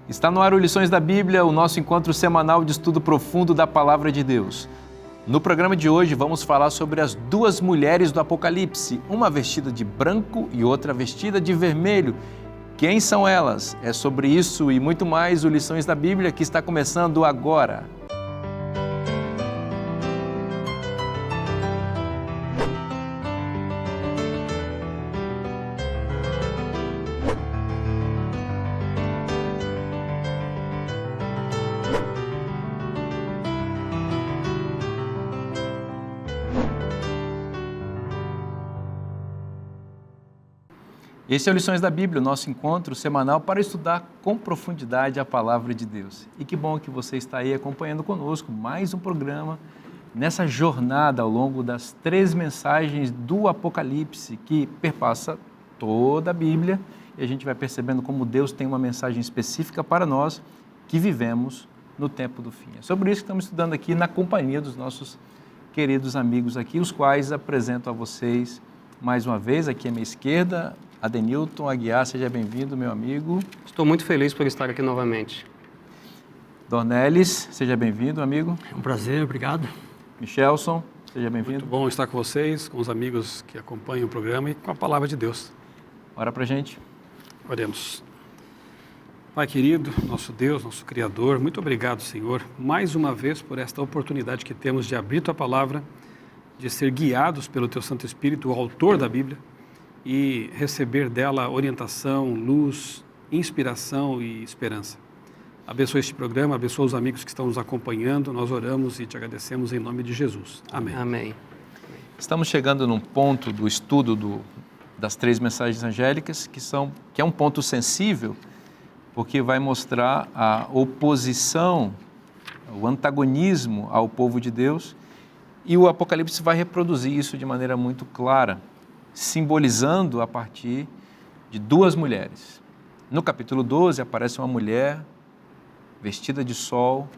Está no ar o Lições da Bíblia, o nosso encontro semanal de estudo profundo da Palavra de Deus. No programa de hoje vamos falar sobre as duas mulheres do Apocalipse, uma vestida de branco e outra vestida de vermelho. Quem são elas? É sobre isso e muito mais o Lições da Bíblia que está começando agora. Esse é o Lições da Bíblia, o nosso encontro semanal para estudar com profundidade a Palavra de Deus. E que bom que você está aí acompanhando conosco mais um programa nessa jornada ao longo das 3 mensagens do Apocalipse que perpassa toda a Bíblia e a gente vai percebendo como Deus tem uma mensagem específica para nós que vivemos no tempo do fim. É sobre isso que estamos estudando aqui na companhia dos nossos queridos amigos aqui, os quais apresento a vocês mais uma vez, aqui à minha esquerda, Adenilton Aguiar, seja bem-vindo, meu amigo. Estou muito feliz por estar aqui novamente. Dornelis, seja bem-vindo, amigo. É um prazer, obrigado. Michelson, seja bem-vindo. Muito bom estar com vocês, com os amigos que acompanham o programa e com a Palavra de Deus. Ora pra gente. Oremos. Pai querido, nosso Deus, nosso Criador, muito obrigado, Senhor, mais uma vez por esta oportunidade que temos de abrir Tua Palavra, de ser guiados pelo Teu Santo Espírito, o autor da Bíblia, e receber dela orientação, luz, inspiração e esperança. Abençoa este programa, abençoa os amigos que estão nos acompanhando, nós oramos e te agradecemos em nome de Jesus. Amém. Amém. Estamos chegando num ponto do estudo das 3 mensagens angélicas, que é um ponto sensível, porque vai mostrar a oposição, o antagonismo ao povo de Deus, e o Apocalipse vai reproduzir isso de maneira muito clara, simbolizando a partir de 2 mulheres. No capítulo 12 aparece uma mulher vestida de sol,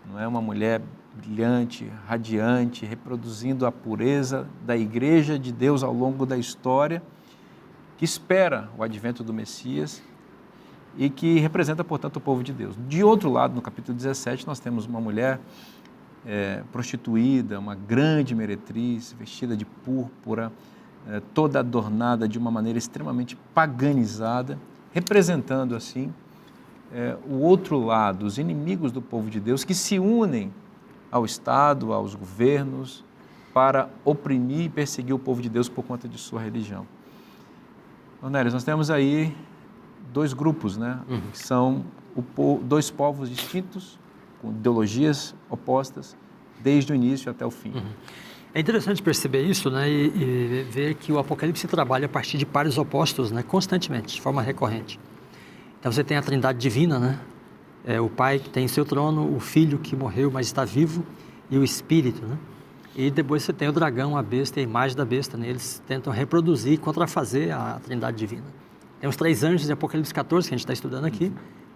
não é uma mulher brilhante, radiante, reproduzindo a pureza da igreja de Deus ao longo da história, que espera o advento do Messias e que representa, portanto, o povo de Deus. De outro lado, no capítulo 17, nós temos uma mulher prostituída, uma grande meretriz, vestida de púrpura, toda adornada de uma maneira extremamente paganizada, representando assim o outro lado, os inimigos do povo de Deus que se unem ao Estado, aos governos, para oprimir e perseguir o povo de Deus por conta de sua religião. Dornelis, nós temos aí 2 grupos, né? Que são 2 povos distintos, com ideologias opostas, desde o início até o fim. É interessante perceber isso, né, e ver que o Apocalipse trabalha a partir de pares opostos, né, constantemente, de forma recorrente. Então você tem a Trindade Divina, né, o Pai que tem seu trono, o Filho que morreu, mas está vivo, e o Espírito, né? E depois você tem o dragão, a besta e a imagem da besta, né? Eles tentam reproduzir e contrafazer a Trindade Divina. Tem os 3 anjos de Apocalipse 14, que a gente está estudando aqui,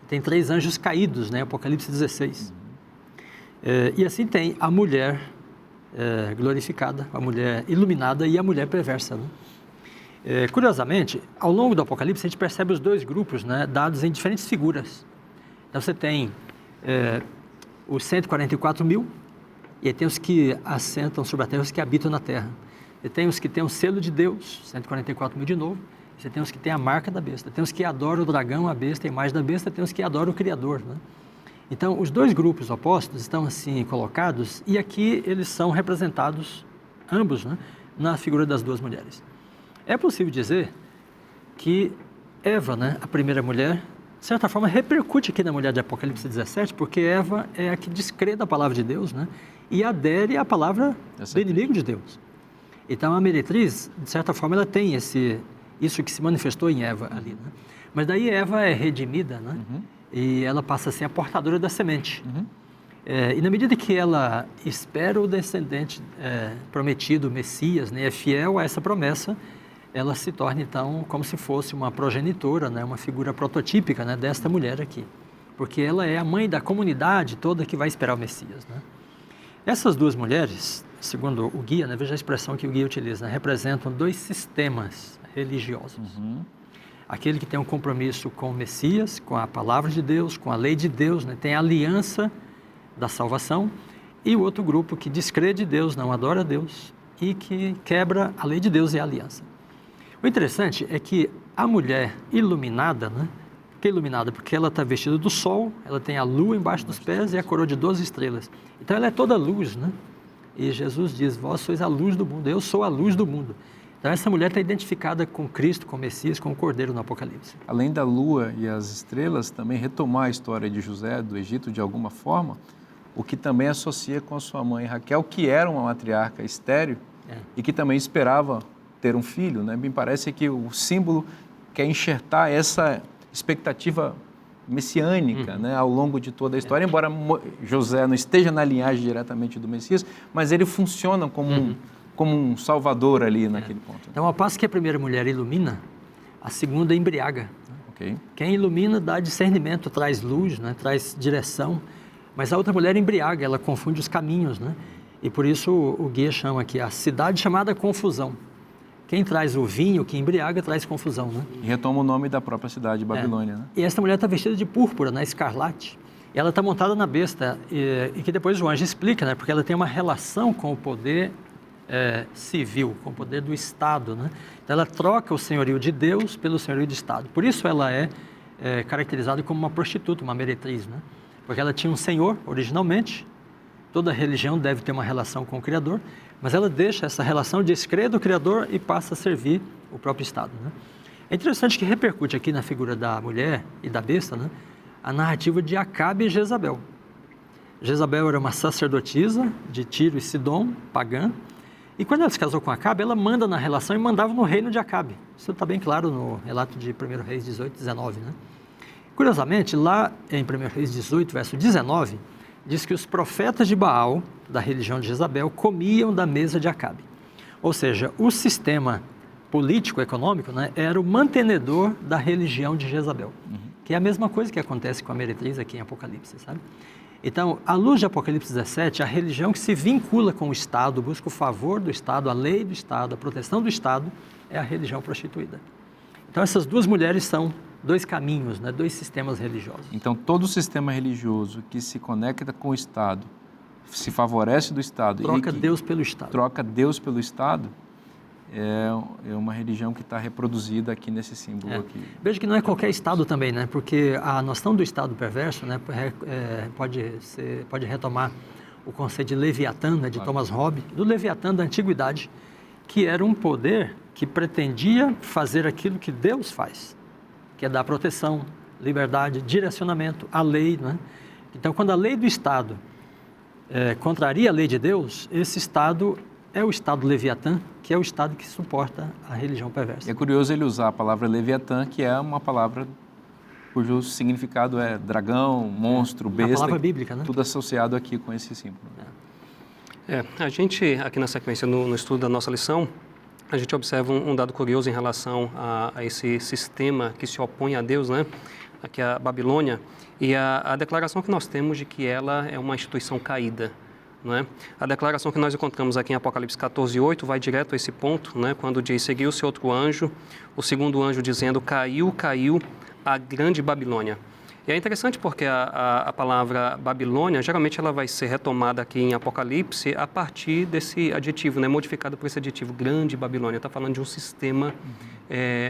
tem 3 anjos caídos, né, Apocalipse 16. E assim tem a mulher glorificada, a mulher iluminada e a mulher perversa, né? Curiosamente, ao longo do Apocalipse, a gente percebe os 2 grupos, né, dados em diferentes figuras. Então você tem os 144 mil, e aí tem os que assentam sobre a terra, os que habitam na terra. E tem os que têm o selo de Deus, 144 mil de novo. Você tem os que têm a marca da besta. Tem os que adoram o dragão, a besta, a imagem da besta. Tem os que adoram o Criador, né? Então, os 2 grupos opostos estão assim colocados e aqui eles são representados, ambos, né, na figura das 2 mulheres. É possível dizer que Eva, né, a primeira mulher, de certa forma repercute aqui na mulher de Apocalipse 17, porque Eva é a que descrê da palavra de Deus, né, e adere à palavra do inimigo de Deus. Então, a meretriz, de certa forma, ela tem isso que se manifestou em Eva ali, né? Mas daí Eva é redimida, né? E ela passa a ser a portadora da semente. E na medida que ela espera o descendente prometido, o Messias, né, é fiel a essa promessa, ela se torna, então, como se fosse uma progenitora, né, uma figura prototípica, né, desta mulher aqui. Porque ela é a mãe da comunidade toda que vai esperar o Messias, né? Essas 2 mulheres, segundo o guia, né, veja a expressão que o guia utiliza, né, representam 2 sistemas religiosos. aquele que tem um compromisso com o Messias, com a palavra de Deus, com a lei de Deus, né? Tem a aliança da salvação, e o outro grupo que descrede Deus, não adora Deus e que quebra a lei de Deus e a aliança. O interessante é que a mulher iluminada, né? Por que iluminada? Porque ela está vestida do sol, ela tem a lua embaixo dos pés e a coroa de 12 estrelas. Então ela é toda luz, né? E Jesus diz, vós sois a luz do mundo, eu sou a luz do mundo. Então essa mulher está identificada com Cristo, com o Messias, com o Cordeiro no Apocalipse. Além da lua e as estrelas, também retomar a história de José do Egito de alguma forma, o que também associa com a sua mãe Raquel, que era uma matriarca estéril e que também esperava ter um filho, né? Me parece que o símbolo quer enxertar essa expectativa messiânica, né, ao longo de toda a história, embora José não esteja na linhagem diretamente do Messias, mas ele funciona como um salvador ali naquele ponto. Então, ao passo que a primeira mulher ilumina, a segunda embriaga. Okay. Quem ilumina dá discernimento, traz luz, né, traz direção, mas a outra mulher embriaga, ela confunde os caminhos, né? E por isso o guia chama aqui a cidade chamada confusão. Quem traz o vinho, que embriaga, traz confusão, né? E retoma o nome da própria cidade, Babilônia, né? E essa mulher está vestida de púrpura, né, escarlate. E ela está montada na besta, e que depois o anjo explica, né? Porque ela tem uma relação com o poder civil, com o poder do Estado, né? Então ela troca o senhorio de Deus pelo senhorio do Estado. Por isso ela é caracterizada como uma prostituta, uma meretriz, né? Porque ela tinha um senhor, originalmente. Toda religião deve ter uma relação com o Criador, mas ela deixa essa relação, descrê do Criador e passa a servir o próprio Estado, né? É interessante que repercute aqui na figura da mulher e da besta, né, a narrativa de Acabe e Jezabel. Jezabel era uma sacerdotisa de Tiro e Sidom, pagã, e quando ela se casou com Acabe, ela manda na relação e mandava no reino de Acabe. Isso está bem claro no relato de 1 Reis 18, 19, né? Curiosamente, lá em 1 Reis 18, verso 19, diz que os profetas de Baal, da religião de Jezabel, comiam da mesa de Acabe. Ou seja, o sistema político-econômico, né, era o mantenedor da religião de Jezabel, que é a mesma coisa que acontece com a meretriz aqui em Apocalipse, sabe? Então, à luz de Apocalipse 17, a religião que se vincula com o Estado, busca o favor do Estado, a lei do Estado, a proteção do Estado, é a religião prostituída. Então, essas duas mulheres são dois caminhos, né, dois sistemas religiosos. Então, todo sistema religioso que se conecta com o Estado, se favorece do Estado... Troca Deus pelo Estado. Troca Deus pelo Estado, é uma religião que está reproduzida aqui nesse símbolo. Aqui. Veja que não é qualquer Estado também, né? Porque a noção do Estado perverso, né, pode retomar o conceito de Leviatã, né, de Thomas Hobbes, do Leviatã da Antiguidade, que era um poder que pretendia fazer aquilo que Deus faz, que é dar proteção, liberdade, direcionamento, a lei, né? Então, quando a lei do Estado contraria a lei de Deus, esse Estado é o Estado Leviatã, que é o Estado que suporta a religião perversa. É curioso ele usar a palavra Leviatã, que é uma palavra cujo significado é dragão, monstro, besta. A palavra bíblica, né? Tudo associado aqui com esse símbolo. A gente, aqui na sequência, no estudo da nossa lição, a gente observa um dado curioso em relação a esse sistema que se opõe a Deus, né? Aqui a Babilônia, e a declaração que nós temos de que ela é uma instituição caída. Não é? A declaração que nós encontramos aqui em Apocalipse 14:8 vai direto a esse ponto, né? Quando diz, seguiu-se outro anjo, o segundo anjo dizendo, caiu a grande Babilônia. E é interessante porque a palavra Babilônia, geralmente ela vai ser retomada aqui em Apocalipse a partir desse adjetivo, né? Modificado por esse adjetivo, grande Babilônia. Está falando de um sistema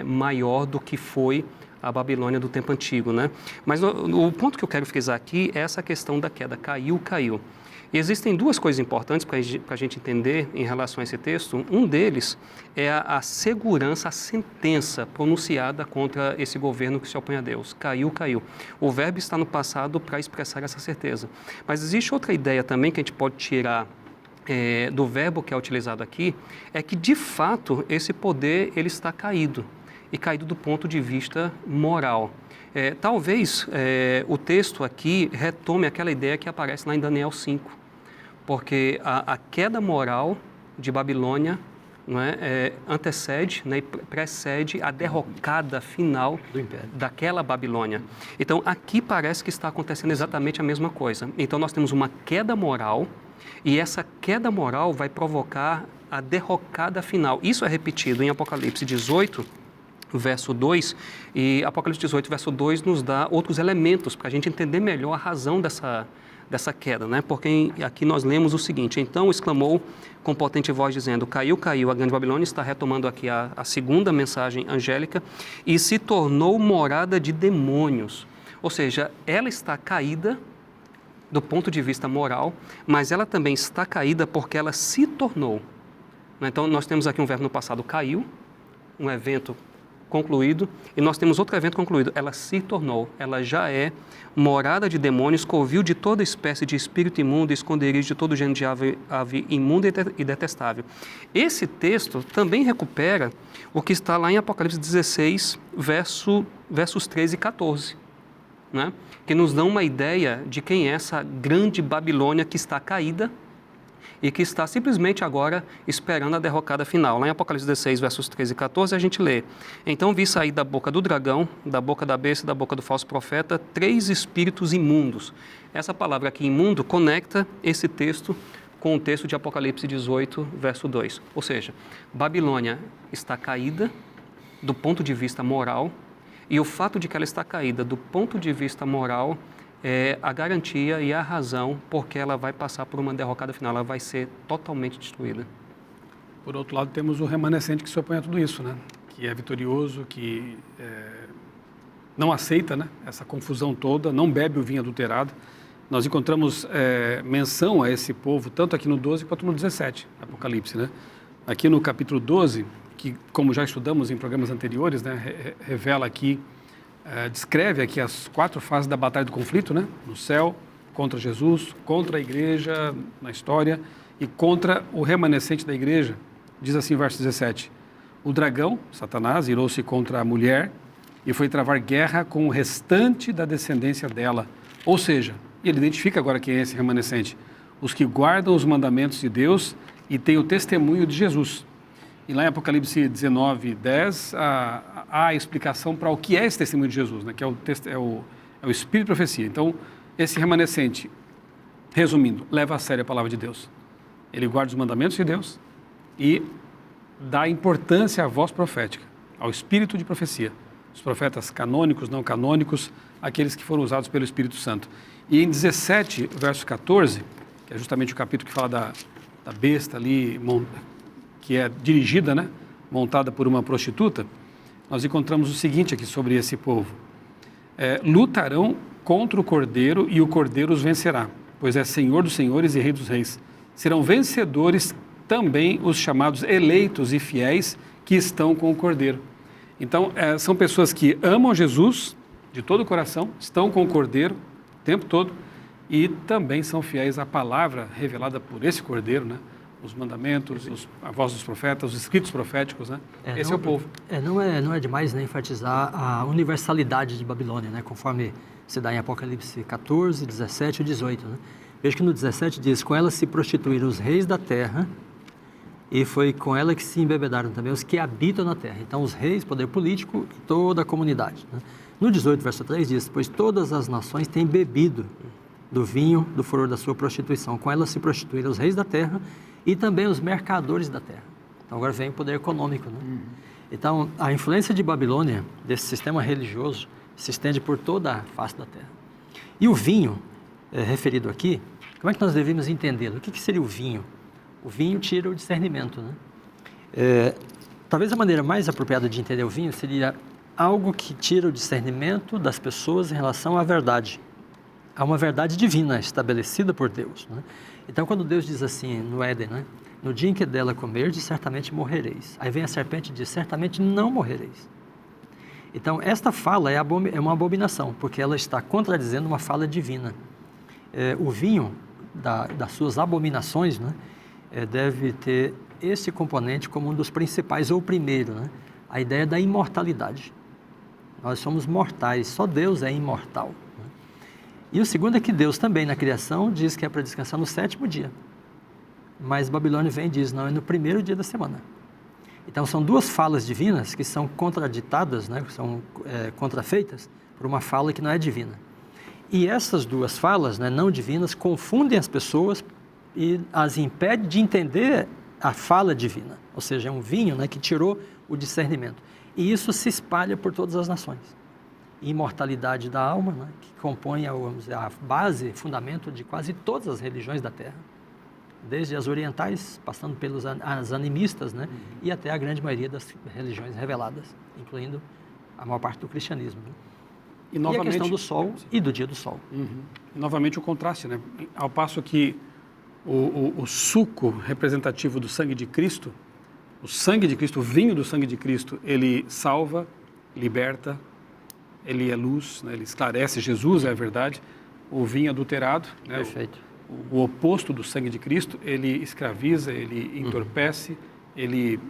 maior do que foi a Babilônia do tempo antigo, né? Mas o ponto que eu quero frisar aqui é essa questão da queda, caiu. E existem duas coisas importantes para a gente entender em relação a esse texto. Um deles é a segurança, a sentença pronunciada contra esse governo que se opõe a Deus. Caiu. O verbo está no passado para expressar essa certeza. Mas existe outra ideia também que a gente pode tirar do verbo que é utilizado aqui, é que de fato esse poder ele está caído. E caído do ponto de vista moral. Talvez o texto aqui retome aquela ideia que aparece lá em Daniel 5. Porque a queda moral de Babilônia, não é, antecede, né, e precede a derrocada final daquela Babilônia. Então, aqui parece que está acontecendo exatamente a mesma coisa. Então, nós temos uma queda moral e essa queda moral vai provocar a derrocada final. Isso é repetido em Apocalipse 18, verso 2, e Apocalipse 18, verso 2, nos dá outros elementos para a gente entender melhor a razão dessa queda, né? Porque aqui nós lemos o seguinte: então exclamou com potente voz dizendo, caiu, caiu, a grande Babilônia. Está retomando aqui a segunda mensagem angélica, e se tornou morada de demônios. Ou seja, ela está caída do ponto de vista moral, mas ela também está caída porque ela se tornou. Então nós temos aqui um verbo no passado, caiu, um evento concluído, e nós temos outro evento concluído, ela se tornou, ela já é morada de demônios, covil de toda espécie de espírito imundo, esconderijo de todo gênero de ave imunda e detestável. Esse texto também recupera o que está lá em Apocalipse 16, versos 13 e 14, né? Que nos dão uma ideia de quem é essa grande Babilônia que está caída e que está simplesmente agora esperando a derrocada final. Lá em Apocalipse 16, versos 13 e 14, a gente lê: então vi sair da boca do dragão, da boca da besta e da boca do falso profeta 3 espíritos imundos. Essa palavra aqui, imundo, conecta esse texto com o texto de Apocalipse 18, verso 2. Ou seja, Babilônia está caída do ponto de vista moral, e o fato de que ela está caída do ponto de vista moral é a garantia e a razão porque ela vai passar por uma derrocada final, ela vai ser totalmente destruída. Por outro lado, temos o remanescente que se opõe a tudo isso, né? Que é vitorioso, que não aceita, né, essa confusão toda, não bebe o vinho adulterado. Nós encontramos menção a esse povo, tanto aqui no 12 quanto no 17, Apocalipse, né? Aqui no capítulo 12, que como já estudamos em programas anteriores, né, revela aqui, descreve aqui as 4 fases da batalha do conflito, né? No céu, contra Jesus, contra a igreja na história e contra o remanescente da igreja. Diz assim, verso 17: o dragão, Satanás, irou-se contra a mulher e foi travar guerra com o restante da descendência dela. Ou seja, ele identifica agora quem é esse remanescente: os que guardam os mandamentos de Deus e têm o testemunho de Jesus. E lá em Apocalipse 19, 10, há a explicação para o que é esse testemunho de Jesus, né? Que é o Espírito de profecia. Então, esse remanescente, resumindo, leva a sério a palavra de Deus. Ele guarda os mandamentos de Deus e dá importância à voz profética, ao Espírito de profecia. Os profetas canônicos, não canônicos, aqueles que foram usados pelo Espírito Santo. E em 17, verso 14, que é justamente o capítulo que fala da besta ali, que é dirigida, né, montada por uma prostituta, nós encontramos o seguinte aqui sobre esse povo: lutarão contra o Cordeiro e o Cordeiro os vencerá, pois é Senhor dos senhores e Rei dos reis. Serão vencedores também os chamados eleitos e fiéis que estão com o Cordeiro. Então, são pessoas que amam Jesus de todo o coração, estão com o Cordeiro o tempo todo e também são fiéis à palavra revelada por esse Cordeiro, né? Os mandamentos, a voz dos profetas, os escritos proféticos, né? Esse é o povo. Não é demais, né, enfatizar a universalidade de Babilônia, né, conforme se dá em Apocalipse 14, 17 e 18. Né? Veja que no 17 diz: com ela se prostituíram os reis da terra e foi com ela que se embebedaram também os que habitam na terra. Então, os reis, poder político e toda a comunidade. Né? No 18, verso 3 diz: pois todas as nações têm bebido do vinho do furor da sua prostituição. Com ela se prostituíram os reis da terra e também os mercadores da terra. Então, agora vem o poder econômico. Né? Então, a influência de Babilônia, desse sistema religioso, se estende por toda a face da terra. E o vinho, referido aqui, como é que nós devemos entendê-lo? O que seria o vinho? O vinho tira o discernimento. Né? Talvez a maneira mais apropriada de entender o vinho seria algo que tira o discernimento das pessoas em relação à verdade. Há uma verdade divina estabelecida por Deus. Né? Então, quando Deus diz assim no Éden, né? no dia em que dela comerdes, certamente morrereis. Aí vem a serpente e diz: certamente não morrereis. Então, esta fala é uma abominação, porque ela está contradizendo uma fala divina. O vinho, das suas abominações, né? Deve ter esse componente como um dos principais, ou o primeiro, né? A ideia da imortalidade. Nós somos mortais, só Deus é imortal. Né? E o segundo é que Deus também, na criação, diz que é para descansar no 7º dia. Mas Babilônia vem e diz: não, é no 1º dia da semana. Então, são 2 falas divinas que são contraditadas, né? Que são contrafeitas por uma fala que não é divina. E essas 2 falas, né, não divinas, confundem as pessoas e as impedem de entender a fala divina. Ou seja, é um vinho, né, que tirou o discernimento. E isso se espalha por todas as nações. Imortalidade da alma, né, que compõe vamos dizer, a base, fundamento de quase todas as religiões da Terra, desde as orientais, passando pelas animistas, né, e até a grande maioria das religiões reveladas, incluindo a maior parte do cristianismo. Né? E a questão do sol e do dia do sol. E, novamente o contraste, né? Ao passo que o suco representativo do sangue de Cristo, o sangue de Cristo, o vinho do sangue de Cristo, ele salva, liberta, ele é luz, né? Ele esclarece, Jesus é a verdade. O vinho adulterado, né? Perfeito. O oposto do sangue de Cristo, ele escraviza, ele entorpece, ele,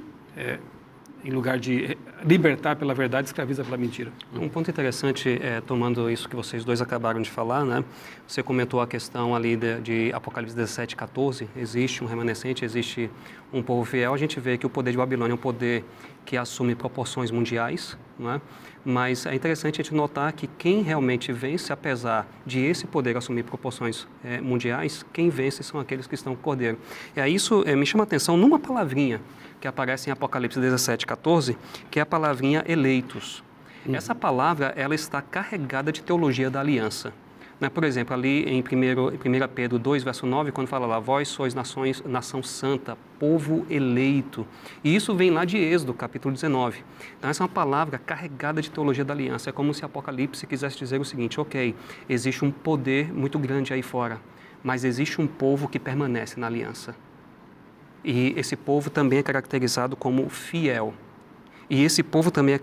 em lugar de libertar pela verdade, escraviza pela mentira. Um ponto interessante, tomando isso que vocês dois acabaram de falar, né? Você comentou a questão ali de Apocalipse 17, 14, existe um remanescente, existe um povo fiel. A gente vê que o poder de Babilônia é um poder que assume proporções mundiais, não é? Mas é interessante a gente notar que quem realmente vence, apesar de esse poder assumir proporções mundiais, quem vence são aqueles que estão com o Cordeiro. E aí isso me chama a atenção numa palavrinha que aparece em Apocalipse 17, 14, que é a palavrinha eleitos. Essa palavra, ela está carregada de teologia da aliança. Né? Por exemplo, ali em 1 Pedro 2, verso 9, quando fala lá, vós sois nação santa, povo eleito. E isso vem lá de Êxodo, capítulo 19. Então, essa é uma palavra carregada de teologia da aliança. É como se Apocalipse quisesse dizer o seguinte, ok, existe um poder muito grande aí fora, mas existe um povo que permanece na aliança. E esse povo também é caracterizado como fiel. E esse povo também é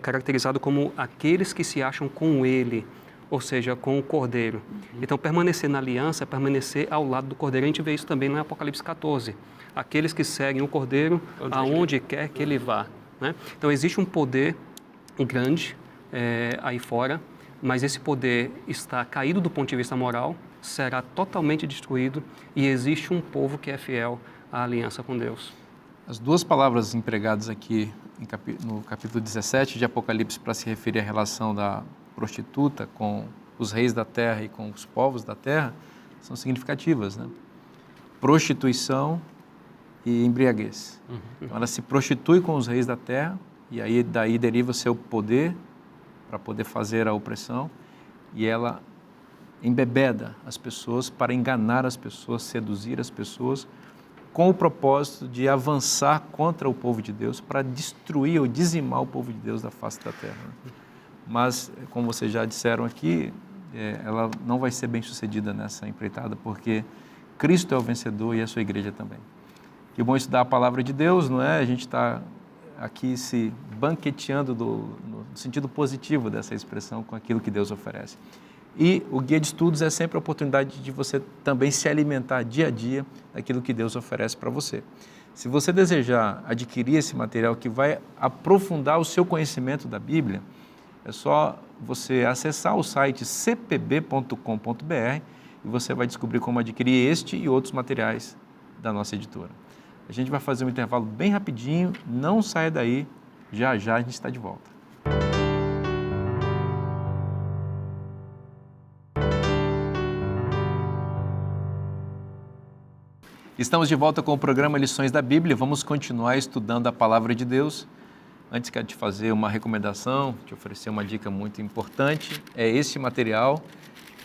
caracterizado como aqueles que se acham com ele, ou seja, com o Cordeiro. Então, permanecer na aliança é permanecer ao lado do Cordeiro. A gente vê isso também no Apocalipse 14. Aqueles que seguem o Cordeiro aonde quer que ele vá. Né? Então, existe um poder grande aí fora, mas esse poder está caído do ponto de vista moral, será totalmente destruído e existe um povo que é fiel à aliança com Deus. As duas palavras empregadas aqui no capítulo 17 de Apocalipse para se referir à relação da prostituta com os reis da terra e com os povos da terra são significativas, né? Prostituição e embriaguez. Então, ela se prostitui com os reis da terra e aí daí deriva seu poder para poder fazer a opressão e ela embebeda as pessoas para enganar as pessoas, seduzir as pessoas com o propósito de avançar contra o povo de Deus para destruir ou dizimar o povo de Deus da face da terra. Mas, como vocês já disseram aqui, ela não vai ser bem sucedida nessa empreitada, porque Cristo é o vencedor e a sua igreja também. Que bom estudar a palavra de Deus, não é? A gente está aqui se banqueteando no sentido positivo dessa expressão com aquilo que Deus oferece. E o guia de estudos é sempre a oportunidade de você também se alimentar dia a dia daquilo que Deus oferece para você. Se você desejar adquirir esse material que vai aprofundar o seu conhecimento da Bíblia, é só você acessar o site cpb.com.br e você vai descobrir como adquirir este e outros materiais da nossa editora. A gente vai fazer um intervalo bem rapidinho, não saia daí, já já a gente está de volta. Estamos de volta com o programa Lições da Bíblia. Vamos continuar estudando a Palavra de Deus. Antes, quero te fazer uma recomendação, te oferecer uma dica muito importante. É esse material,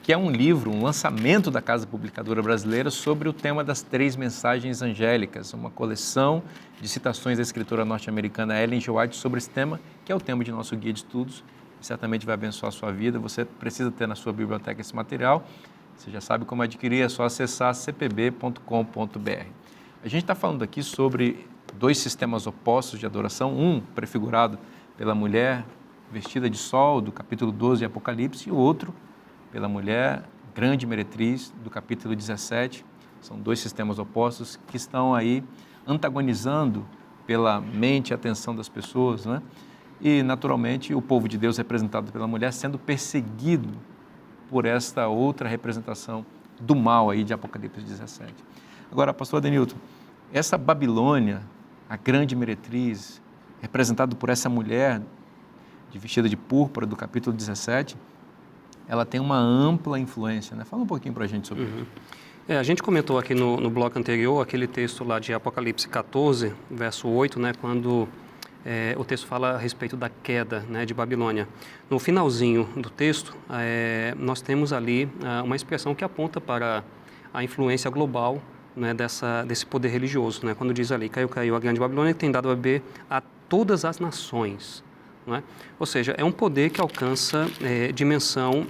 que é um livro, um lançamento da Casa Publicadora Brasileira sobre o tema das 3 mensagens angélicas, uma coleção de citações da escritora norte-americana Ellen G. White sobre esse tema, que é o tema de nosso guia de estudos. Certamente vai abençoar a sua vida. Você precisa ter na sua biblioteca esse material. Você já sabe como adquirir, é só acessar cpb.com.br. A gente está falando aqui sobre 2 sistemas opostos de adoração, um prefigurado pela mulher vestida de sol, do capítulo 12 de Apocalipse, e o outro pela mulher grande meretriz, do capítulo 17. São 2 sistemas opostos que estão aí antagonizando pela mente e atenção das pessoas, né? E, naturalmente, o povo de Deus representado pela mulher sendo perseguido por esta outra representação do mal aí de Apocalipse 17. Agora, pastor Adenilton, essa Babilônia, a grande meretriz, representada por essa mulher vestida de púrpura do capítulo 17, ela tem uma ampla influência, né? Fala um pouquinho para a gente sobre isso. A gente comentou aqui no bloco anterior aquele texto lá de Apocalipse 14, verso 8, né, quando o texto fala a respeito da queda, né, de Babilônia. No finalzinho do texto, nós temos ali uma expressão que aponta para a influência global, né, desse poder religioso, né, quando diz ali, caiu a grande Babilônia, que tem dado a beber a todas as nações. Não é? Ou seja, é um poder que alcança dimensão,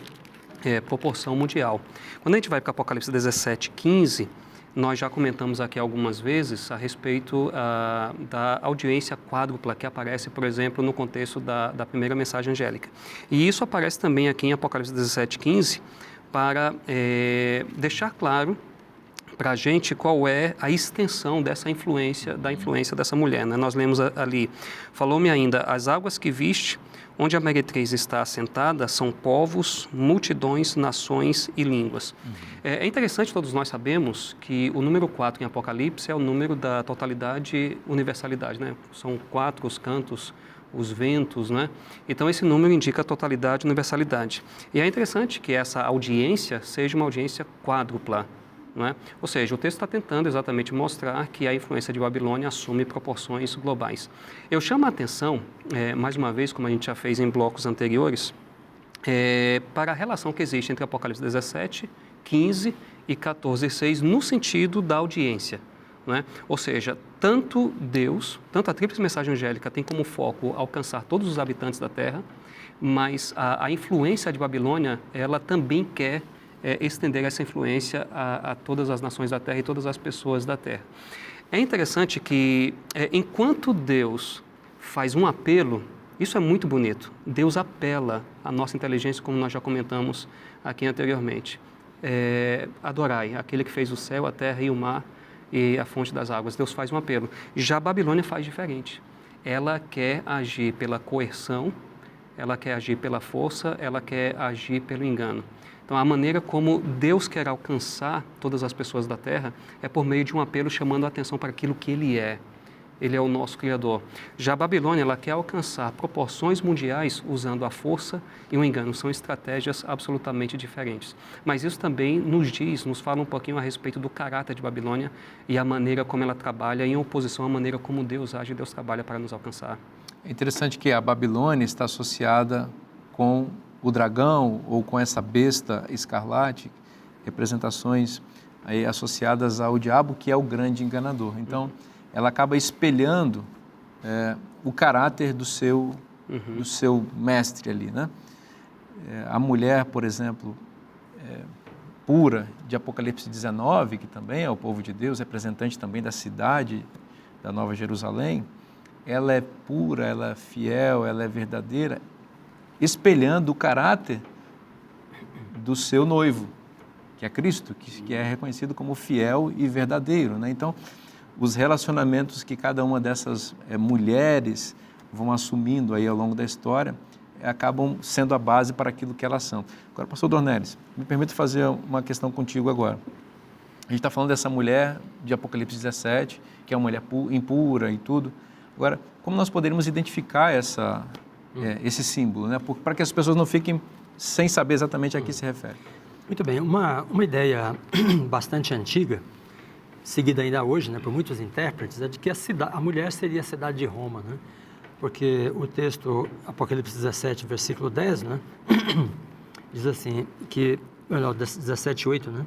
proporção mundial. Quando a gente vai para Apocalipse 17:15, nós já comentamos aqui algumas vezes a respeito da audiência quádrupla que aparece, por exemplo, no contexto da primeira mensagem angélica. E isso aparece também aqui em Apocalipse 17:15 para deixar claro para a gente qual é a extensão dessa influência, da influência dessa mulher. Né? Nós lemos ali, falou-me ainda, as águas que viste, onde a meretriz está assentada, são povos, multidões, nações e línguas. É interessante, todos nós sabemos, que o número 4 em Apocalipse é o número da totalidade e universalidade. Né? São 4 os cantos, os ventos, né? Então esse número indica a totalidade e universalidade. E é interessante que essa audiência seja uma audiência quádrupla. Não é? Ou seja, o texto está tentando exatamente mostrar que a influência de Babilônia assume proporções globais. Eu chamo a atenção, mais uma vez, como a gente já fez em blocos anteriores, para a relação que existe entre Apocalipse 17:15 e 14:6 no sentido da audiência. Não é? Ou seja, tanto Deus, tanto a tríplice mensagem angélica tem como foco alcançar todos os habitantes da Terra, mas a influência de Babilônia, ela também quer estender essa influência a todas as nações da Terra e todas as pessoas da Terra. É interessante que, enquanto Deus faz um apelo, isso é muito bonito, Deus apela à nossa inteligência, como nós já comentamos aqui anteriormente. Adorai, aquele que fez o céu, a terra e o mar e a fonte das águas. Deus faz um apelo. Já a Babilônia faz diferente. Ela quer agir pela coerção, ela quer agir pela força, ela quer agir pelo engano. Então, a maneira como Deus quer alcançar todas as pessoas da Terra é por meio de um apelo chamando a atenção para aquilo que Ele é. Ele é o nosso Criador. Já a Babilônia, ela quer alcançar proporções mundiais usando a força e o engano. São estratégias absolutamente diferentes. Mas isso também nos fala um pouquinho a respeito do caráter de Babilônia e a maneira como ela trabalha em oposição à maneira como Deus age e Deus trabalha para nos alcançar. É interessante que a Babilônia está associada com o dragão ou com essa besta escarlate, representações aí associadas ao diabo, que é o grande enganador. Então, ela acaba espelhando o caráter do seu mestre ali, né? A mulher, por exemplo, pura de Apocalipse 19, que também é o povo de Deus, representante também da cidade da Nova Jerusalém, ela é pura, ela é fiel, ela é verdadeira, espelhando o caráter do seu noivo, que é Cristo, que é reconhecido como fiel e verdadeiro, né? Então, os relacionamentos que cada uma dessas mulheres vão assumindo aí ao longo da história acabam sendo a base para aquilo que elas são. Agora, pastor Dornelles, me permita fazer uma questão contigo agora. A gente está falando dessa mulher de Apocalipse 17, que é uma mulher impura e tudo. Agora, como nós poderíamos identificar esse símbolo, né? Para que as pessoas não fiquem sem saber exatamente a que se refere? Muito bem, uma ideia bastante antiga, seguida ainda hoje, né, por muitos intérpretes, é de que a mulher seria a cidade de Roma, né? Porque o texto Apocalipse 17, versículo 10, né, diz assim, 17:8, né?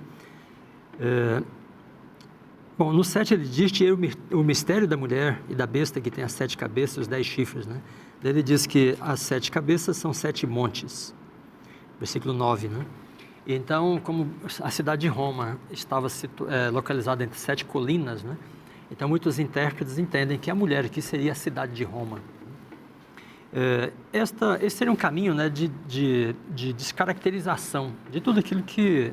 Bom, no 7 ele diz que o mistério da mulher e da besta que tem as 7 cabeças e os 10 chifres, né? Ele diz que as 7 cabeças são 7 montes, versículo 9, né? Então, como a cidade de Roma estava localizada entre 7 colinas, né? Então muitos intérpretes entendem que a mulher aqui seria a cidade de Roma. Esse seria um caminho, né, de descaracterização de tudo aquilo que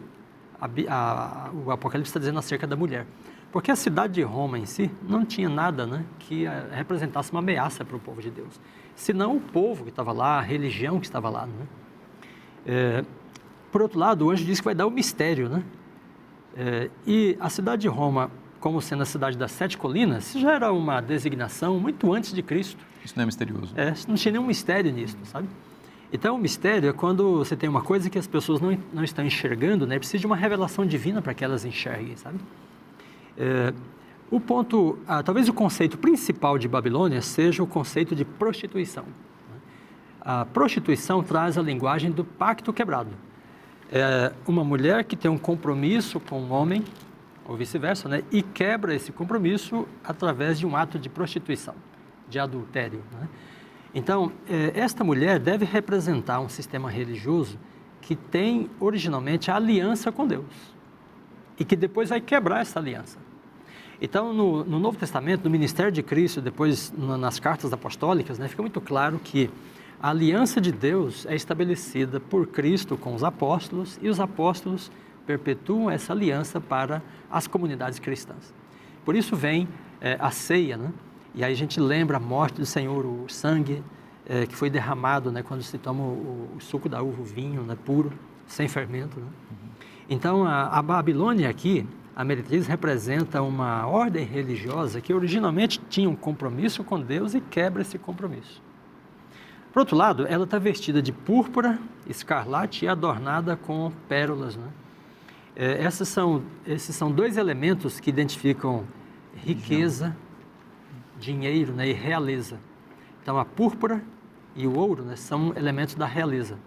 o Apocalipse está dizendo acerca da mulher. Porque a cidade de Roma em si não tinha nada, né, que representasse uma ameaça para o povo de Deus, senão o povo que estava lá, a religião que estava lá, né? Por outro lado, o anjo diz que vai dar o mistério, né? E a cidade de Roma, como sendo a cidade das 7 colinas, isso já era uma designação muito antes de Cristo. Isso não é misterioso. Não tinha nenhum mistério nisso, sabe? Então, o mistério é quando você tem uma coisa que as pessoas não estão enxergando, né? Precisa de uma revelação divina para que elas enxerguem, sabe? O ponto, talvez o conceito principal de Babilônia seja o conceito de prostituição. A prostituição traz a linguagem do pacto quebrado. É uma mulher que tem um compromisso com um homem, ou vice-versa, né? E quebra esse compromisso através de um ato de prostituição, de adultério, né? Então, esta mulher deve representar um sistema religioso que tem originalmente a aliança com Deus e que depois vai quebrar essa aliança. Então, no Novo Testamento, no ministério de Cristo, depois nas cartas apostólicas, né, fica muito claro que a aliança de Deus é estabelecida por Cristo com os apóstolos e os apóstolos perpetuam essa aliança para as comunidades cristãs. Por isso vem a ceia, né? E aí a gente lembra a morte do Senhor, o sangue que foi derramado, né, quando se toma o suco da uva, o vinho, né, puro, sem fermento, né? Então, a Babilônia aqui, a meretriz, representa uma ordem religiosa que originalmente tinha um compromisso com Deus e quebra esse compromisso. Por outro lado, ela está vestida de púrpura, escarlate e adornada com pérolas, né? Esses são dois elementos que identificam riqueza, dinheiro, né, e realeza. Então, a púrpura e o ouro, né, são elementos da realeza.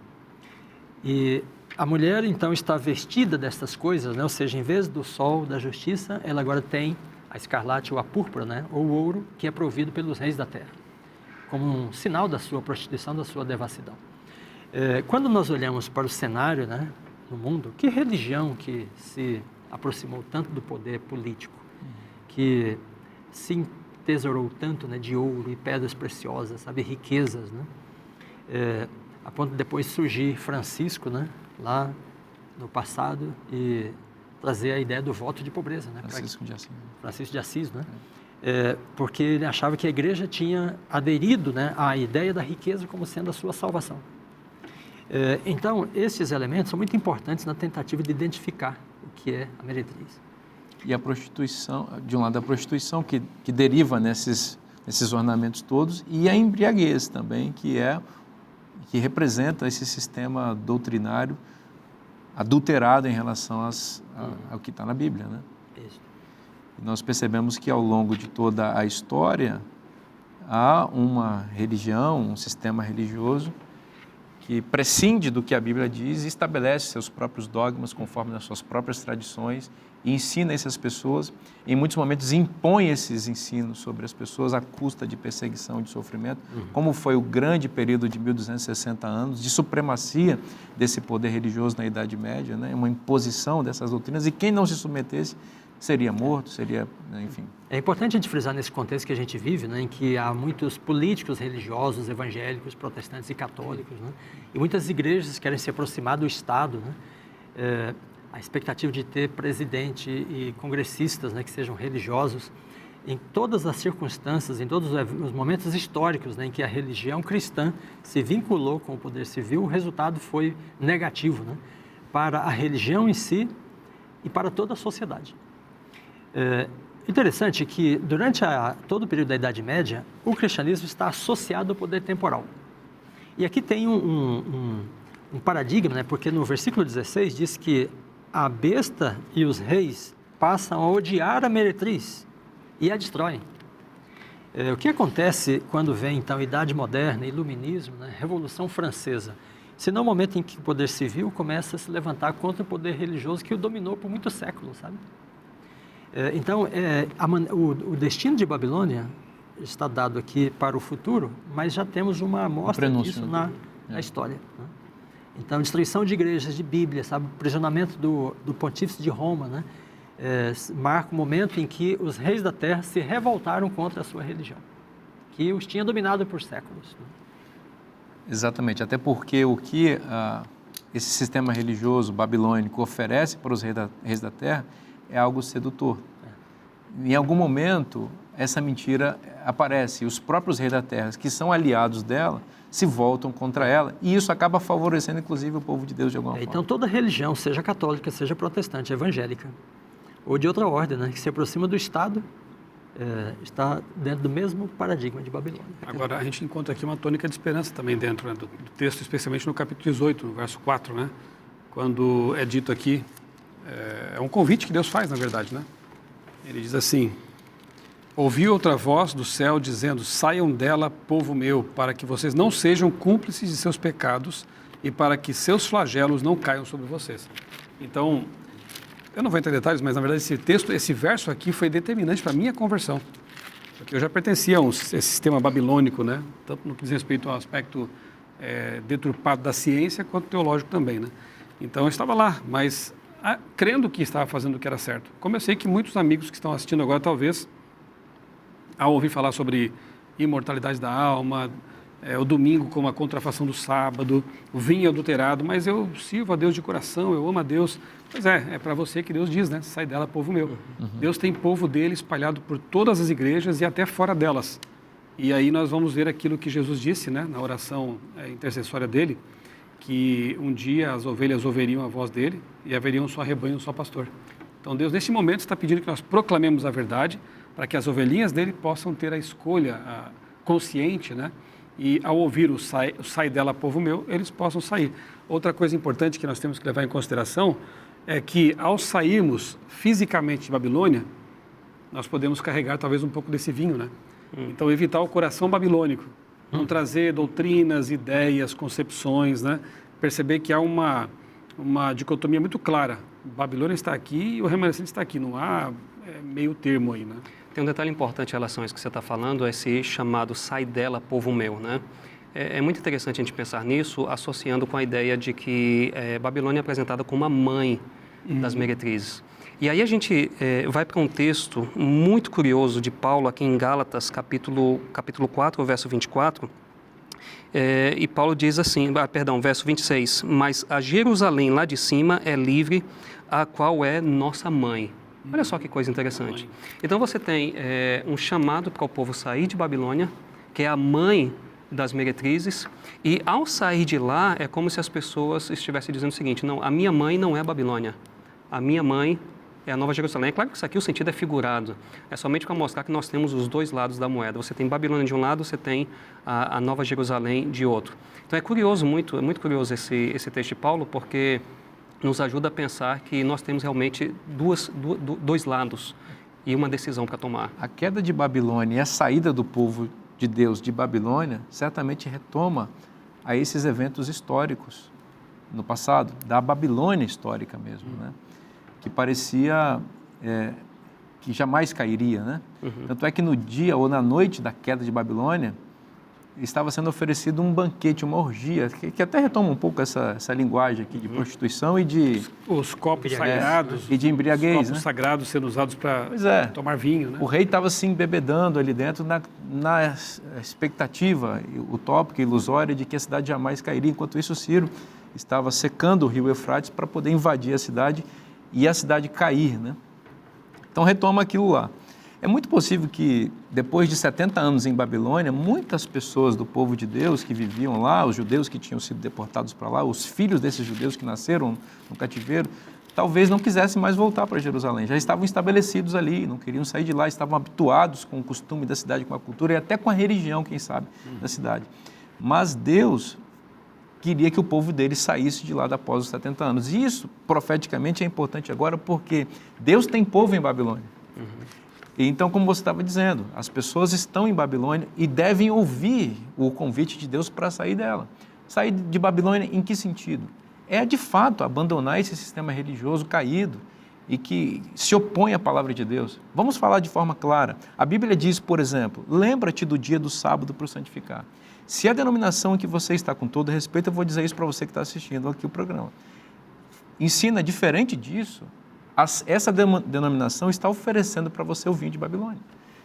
E a mulher, então, está vestida dessas coisas, né? Ou seja, em vez do sol da justiça, ela agora tem a escarlate ou a púrpura, né? Ou o ouro, que é provido pelos reis da terra, como um sinal da sua prostituição, da sua devassidão. Quando nós olhamos para o cenário, né, no mundo, que religião que se aproximou tanto do poder político, que se tesourou tanto, né, de ouro e pedras preciosas, sabe, riquezas, né? A ponto de depois surgir Francisco, né, lá no passado, e trazer a ideia do voto de pobreza, né? Francisco de Assis. Francisco de Assis, né? Porque ele achava que a igreja tinha aderido, né, à ideia da riqueza como sendo a sua salvação. Então, esses elementos são muito importantes na tentativa de identificar o que é a meretriz. E a prostituição, de um lado a prostituição que deriva nesses ornamentos todos, e a embriaguez também, que representa esse sistema doutrinário adulterado em relação ao que está na Bíblia, né? Isso. E nós percebemos que ao longo de toda a história há uma religião, um sistema religioso que prescinde do que a Bíblia diz e estabelece seus próprios dogmas conforme as suas próprias tradições e ensina essas pessoas, em muitos momentos impõe esses ensinos sobre as pessoas à custa de perseguição e de sofrimento, como foi o grande período de 1260 anos de supremacia desse poder religioso na Idade Média, né? Uma imposição dessas doutrinas, e quem não se submetesse seria morto, seria, enfim. É importante a gente frisar nesse contexto que a gente vive, né, em que há muitos políticos religiosos, evangélicos, protestantes e católicos, né, e muitas igrejas querem se aproximar do Estado, né, a expectativa de ter presidente e congressistas, né, que sejam religiosos, em todas as circunstâncias, em todos os momentos históricos, né, em que a religião cristã se vinculou com o poder civil, o resultado foi negativo, né, para a religião em si e para toda a sociedade. Interessante que durante todo o período da Idade Média, o cristianismo está associado ao poder temporal. E aqui tem um paradigma, né, porque no versículo 16 diz que a besta e os reis passam a odiar a meretriz e a destroem. O que acontece quando vem, então, Idade Moderna, Iluminismo, né, Revolução Francesa? Senão o momento em que o poder civil começa a se levantar contra o poder religioso que o dominou por muitos séculos, sabe? Então, o destino de Babilônia está dado aqui para o futuro, mas já temos uma amostra disso na história, né? Então, destruição de igrejas, de Bíblia, sabe? O aprisionamento do pontífice de Roma, né? Marca o momento em que os reis da terra se revoltaram contra a sua religião, que os tinha dominado por séculos, né? Exatamente, até porque o que esse sistema religioso babilônico oferece para os reis da terra é algo sedutor. Em algum momento, essa mentira aparece e os próprios reis da terra, que são aliados dela, se voltam contra ela, e isso acaba favorecendo, inclusive, o povo de Deus de alguma forma. Então, toda religião, seja católica, seja protestante, evangélica, ou de outra ordem, né, que se aproxima do Estado, está dentro do mesmo paradigma de Babilônia. Agora, a gente encontra aqui uma tônica de esperança também dentro, né, do texto, especialmente no capítulo 18, no verso 4, né, quando é dito aqui, é um convite que Deus faz, na verdade, né? Ele diz assim, Ouvi outra voz do céu dizendo, saiam dela, povo meu, para que vocês não sejam cúmplices de seus pecados e para que seus flagelos não caiam sobre vocês. Então, eu não vou entrar em detalhes, mas na verdade esse verso aqui foi determinante para a minha conversão. Porque eu já pertencia a esse sistema babilônico, né? Tanto no que diz respeito ao aspecto deturpado da ciência, quanto teológico também, né? Então eu estava lá, mas crendo que estava fazendo o que era certo. Como eu sei que muitos amigos que estão assistindo agora, talvez, ao ouvir falar sobre imortalidade da alma, o domingo como a contrafação do sábado, o vinho adulterado, mas eu sirvo a Deus de coração, eu amo a Deus. Pois é para você que Deus diz, né? Sai dela, povo meu. Uhum. Deus tem povo dele espalhado por todas as igrejas e até fora delas. E aí nós vamos ver aquilo que Jesus disse, né? Na oração intercessória dele, que um dia as ovelhas ouviriam a voz dele e haveriam só rebanho, só pastor. Então Deus, neste momento, está pedindo que nós proclamemos a verdade para que as ovelhinhas dele possam ter a escolha consciente, né? E ao ouvir o sai dela, povo meu, eles possam sair. Outra coisa importante que nós temos que levar em consideração é que ao sairmos fisicamente de Babilônia, nós podemos carregar talvez um pouco desse vinho, né? Então evitar o coração babilônico, não trazer doutrinas, ideias, concepções, né? Perceber que há uma dicotomia muito clara. Babilônia está aqui e o remanescente está aqui, não há meio termo aí, né? Tem um detalhe importante em relação a isso que você está falando, esse chamado sai dela, povo meu, né? É muito interessante a gente pensar nisso, associando com a ideia de que Babilônia é apresentada como a mãe das meretrizes. E aí a gente vai para um texto muito curioso de Paulo, aqui em Gálatas, capítulo 4, verso 24, e Paulo diz assim, verso 26, mas a Jerusalém lá de cima é livre, a qual é nossa mãe. Olha só que coisa interessante. Então você tem um chamado para o povo sair de Babilônia, que é a mãe das meretrizes, e ao sair de lá é como se as pessoas estivessem dizendo o seguinte, não, a minha mãe não é a Babilônia, a minha mãe é a Nova Jerusalém. É claro que isso aqui o sentido é figurado, é somente para mostrar que nós temos os dois lados da moeda. Você tem Babilônia de um lado, você tem a Nova Jerusalém de outro. Então é curioso, é muito curioso esse texto de Paulo, porque nos ajuda a pensar que nós temos realmente dois lados e uma decisão para tomar. A queda de Babilônia e a saída do povo de Deus de Babilônia certamente retoma a esses eventos históricos no passado, da Babilônia histórica mesmo, né? Que parecia que jamais cairia, né? Tanto é que no dia ou na noite da queda de Babilônia, estava sendo oferecido um banquete, uma orgia, que até retoma um pouco essa linguagem aqui de prostituição e de... Os copos sagrados. E de embriaguez, os copos sagrados sendo usados para tomar vinho, né? O rei estava se embebedando ali dentro na expectativa utópica, ilusória, de que a cidade jamais cairia. Enquanto isso, Ciro estava secando o rio Eufrates para poder invadir a cidade e a cidade cair, né? Então retoma aquilo lá. É muito possível que, depois de 70 anos em Babilônia, muitas pessoas do povo de Deus que viviam lá, os judeus que tinham sido deportados para lá, os filhos desses judeus que nasceram no cativeiro, talvez não quisessem mais voltar para Jerusalém. Já estavam estabelecidos ali, não queriam sair de lá, estavam habituados com o costume da cidade, com a cultura e até com a religião, quem sabe, da cidade. Mas Deus queria que o povo dele saísse de lá após os 70 anos. E isso, profeticamente, é importante agora porque Deus tem povo em Babilônia. Então, como você estava dizendo, as pessoas estão em Babilônia e devem ouvir o convite de Deus para sair dela. Sair de Babilônia em que sentido? É, de fato, abandonar esse sistema religioso caído e que se opõe à palavra de Deus. Vamos falar de forma clara. A Bíblia diz, por exemplo, lembra-te do dia do sábado para o santificar. Se a denominação em que você está, com todo respeito, eu vou dizer isso para você que está assistindo aqui o programa, ensina diferente disso, essa denominação está oferecendo para você o vinho de Babilônia.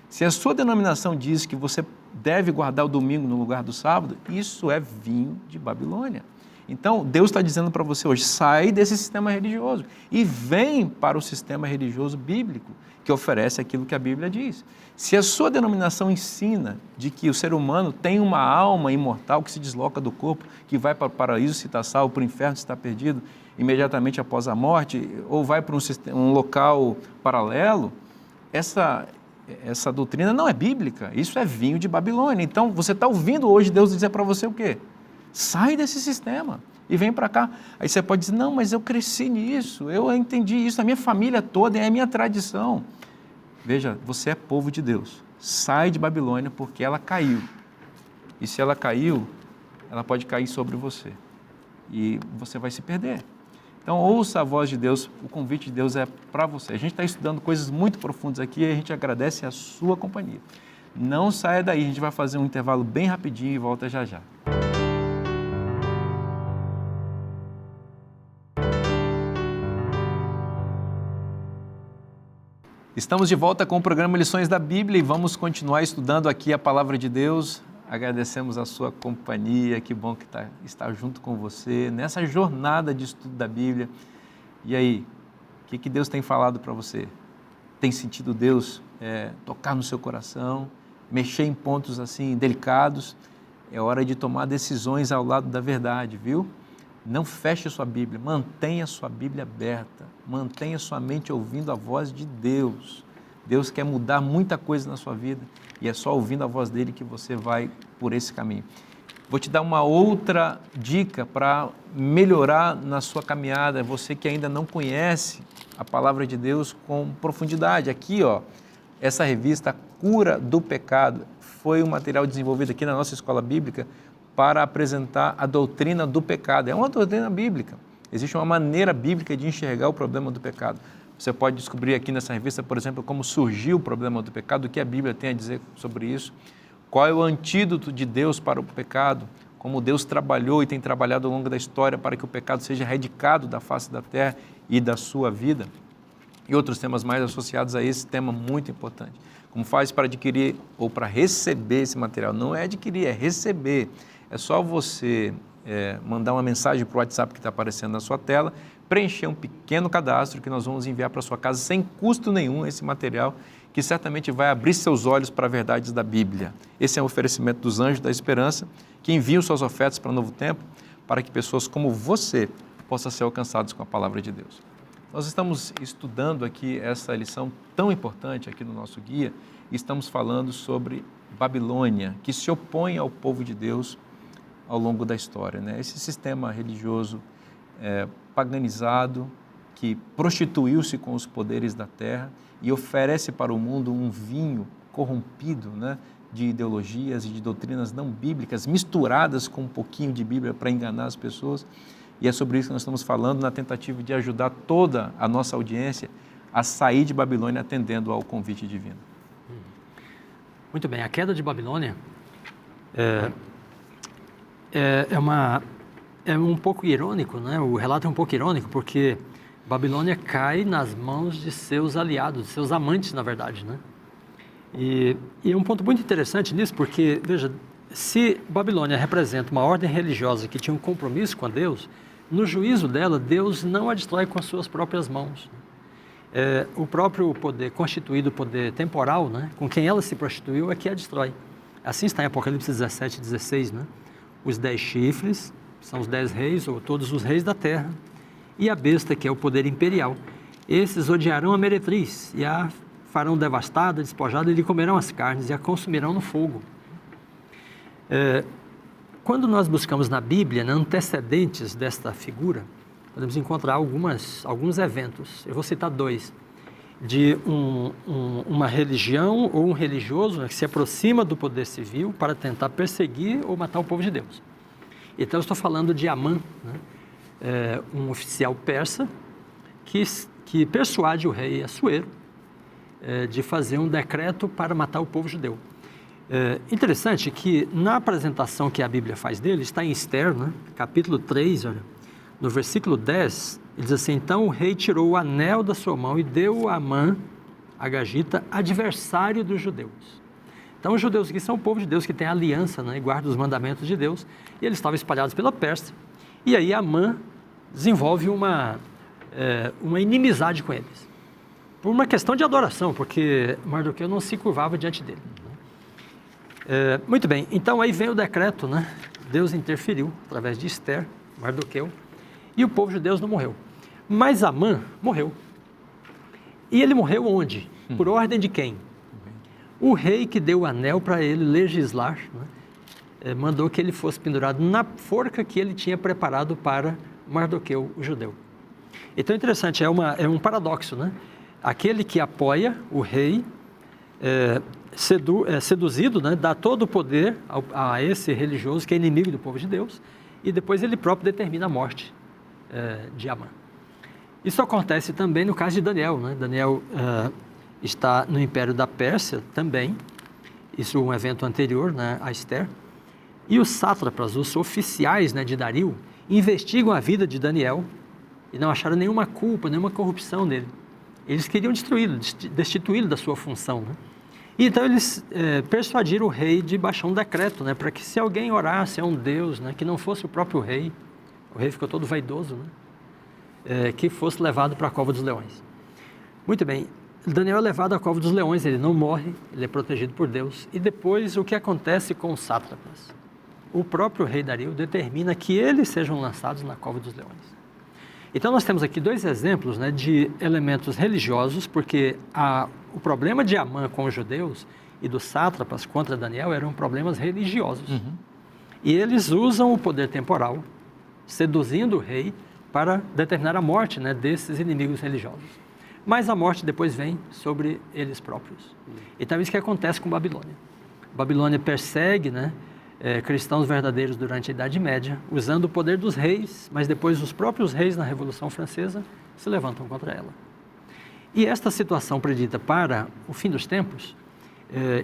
Se a sua denominação diz que você deve guardar o domingo no lugar do sábado, isso é vinho de Babilônia. Então, Deus está dizendo para você hoje, sai desse sistema religioso e vem para o sistema religioso bíblico, que oferece aquilo que a Bíblia diz. Se a sua denominação ensina de que o ser humano tem uma alma imortal que se desloca do corpo, que vai para o paraíso se está salvo, para o inferno se está perdido, imediatamente após a morte, ou vai para um local paralelo, essa doutrina não é bíblica, isso é vinho de Babilônia. Então, você está ouvindo hoje Deus dizer para você o quê? Sai desse sistema e vem para cá. Aí você pode dizer, não, mas eu cresci nisso, eu entendi isso, a minha família toda, é a minha tradição. veja, você é povo de Deus. Sai de Babilônia porque ela caiu. E se ela caiu, ela pode cair sobre você. E você vai se perder. Então, ouça a voz de Deus, o convite de Deus é para você. A gente está estudando coisas muito profundas aqui e a gente agradece a sua companhia. Não saia daí, a gente vai fazer um intervalo bem rapidinho e volta já já. Estamos de volta com o programa Lições da Bíblia e vamos continuar estudando aqui a Palavra de Deus. Agradecemos a sua companhia, que bom que está junto com você nessa jornada de estudo da Bíblia. E aí, o que Deus tem falado para você? Tem sentido Deus tocar no seu coração, mexer em pontos assim delicados? É hora de tomar decisões ao lado da verdade, viu? Não feche sua Bíblia, mantenha sua Bíblia aberta, mantenha sua mente ouvindo a voz de Deus. Deus quer mudar muita coisa na sua vida e é só ouvindo a voz dele que você vai por esse caminho. Vou te dar uma outra dica para melhorar na sua caminhada, você que ainda não conhece a Palavra de Deus com profundidade. Aqui, ó, essa revista Cura do Pecado foi um material desenvolvido aqui na nossa escola bíblica para apresentar a doutrina do pecado. É uma doutrina bíblica. Existe uma maneira bíblica de enxergar o problema do pecado. Você pode descobrir aqui nessa revista, por exemplo, como surgiu o problema do pecado, o que a Bíblia tem a dizer sobre isso, qual é o antídoto de Deus para o pecado, como Deus trabalhou e tem trabalhado ao longo da história para que o pecado seja erradicado da face da terra e da sua vida, e outros temas mais associados a esse tema muito importante. Como faz para adquirir ou para receber esse material? Não é adquirir, é receber. É só você mandar uma mensagem para o WhatsApp que está aparecendo na sua tela, preencher um pequeno cadastro que nós vamos enviar para a sua casa sem custo nenhum esse material, que certamente vai abrir seus olhos para as verdades da Bíblia. Esse é um oferecimento dos Anjos da Esperança, que enviam suas ofertas para o Novo Tempo, para que pessoas como você possam ser alcançadas com a Palavra de Deus. Nós estamos estudando aqui essa lição tão importante aqui no nosso guia, e estamos falando sobre Babilônia, que se opõe ao povo de Deus ao longo da história, né? Esse sistema religioso paganizado, que prostituiu-se com os poderes da terra e oferece para o mundo um vinho corrompido, né, de ideologias e de doutrinas não bíblicas, misturadas com um pouquinho de Bíblia para enganar as pessoas. E é sobre isso que nós estamos falando, na tentativa de ajudar toda a nossa audiência a sair de Babilônia atendendo ao convite divino. Muito bem, a queda de Babilônia é um pouco irônico, né? O relato é um pouco irônico, porque Babilônia cai nas mãos de seus aliados, de seus amantes, na verdade, né? E é um ponto muito interessante nisso, porque, veja, se Babilônia representa uma ordem religiosa que tinha um compromisso com Deus, no juízo dela, Deus não a destrói com as suas próprias mãos. O próprio poder constituído, o poder temporal, né, com quem ela se prostituiu, é que a destrói. Assim está em Apocalipse 17 e 16, né? Os 10 chifres, são os 10 reis, ou todos os reis da terra, e a besta, que é o poder imperial. Esses odiarão a meretriz, e a farão devastada, despojada, e lhe comerão as carnes, e a consumirão no fogo. Quando nós buscamos na Bíblia, antecedentes desta figura, podemos encontrar alguns eventos. Eu vou citar 2. De uma religião ou um religioso, né, que se aproxima do poder civil para tentar perseguir ou matar o povo de Deus. Então, eu estou falando de Amã, né, um oficial persa que persuade o rei Assuero de fazer um decreto para matar o povo judeu. Interessante que na apresentação que a Bíblia faz dele, está em Esther, né, capítulo 3, olha, no versículo 10, ele diz assim: então o rei tirou o anel da sua mão e deu a Amã, agagita, adversário dos judeus. Então os judeus aqui são o povo de Deus que tem aliança, né, e guarda os mandamentos de Deus, e eles estavam espalhados pela Pérsia, e aí Amã desenvolve uma inimizade com eles, por uma questão de adoração, porque Mardoqueu não se curvava diante dele. Muito bem, então aí vem o decreto, né? Deus interferiu através de Esther, Mardoqueu, e o povo judeu não morreu. Mas Amã morreu. E ele morreu onde? Por ordem de quem? O rei que deu o anel para ele legislar, né, mandou que ele fosse pendurado na forca que ele tinha preparado para Mardoqueu, o judeu. Então é interessante, é um paradoxo, né? aquele que apoia o rei, seduzido, né, dá todo o poder a esse religioso que é inimigo do povo de Deus, e depois ele próprio determina a morte de Amã. Isso acontece também no caso de Daniel, né? Daniel está no Império da Pérsia também, isso é um evento anterior, né, a Esther, e os sátrapas, os oficiais, né, de Dario, investigam a vida de Daniel e não acharam nenhuma culpa, nenhuma corrupção nele. Eles queriam destruí-lo, destituí-lo da sua função, né? E então eles persuadiram o rei de baixar um decreto, né, para que se alguém orasse a um Deus, né, que não fosse o próprio rei, o rei ficou todo vaidoso, né, que fosse levado para a cova dos leões. Muito bem, Daniel é levado à cova dos leões, ele não morre, ele é protegido por Deus. E depois o que acontece com os sátrapas? O próprio rei Dario determina que eles sejam lançados na cova dos leões. Então nós temos aqui 2 exemplos, né, de elementos religiosos, porque o problema de Amã com os judeus e dos sátrapas contra Daniel eram problemas religiosos. Uhum. E eles usam o poder temporal, seduzindo o rei para determinar a morte, né, desses inimigos religiosos. Mas a morte depois vem sobre eles próprios. Então é isso que acontece com Babilônia. Babilônia persegue, né, cristãos verdadeiros durante a Idade Média, usando o poder dos reis, mas depois os próprios reis na Revolução Francesa se levantam contra ela. E esta situação predita para o fim dos tempos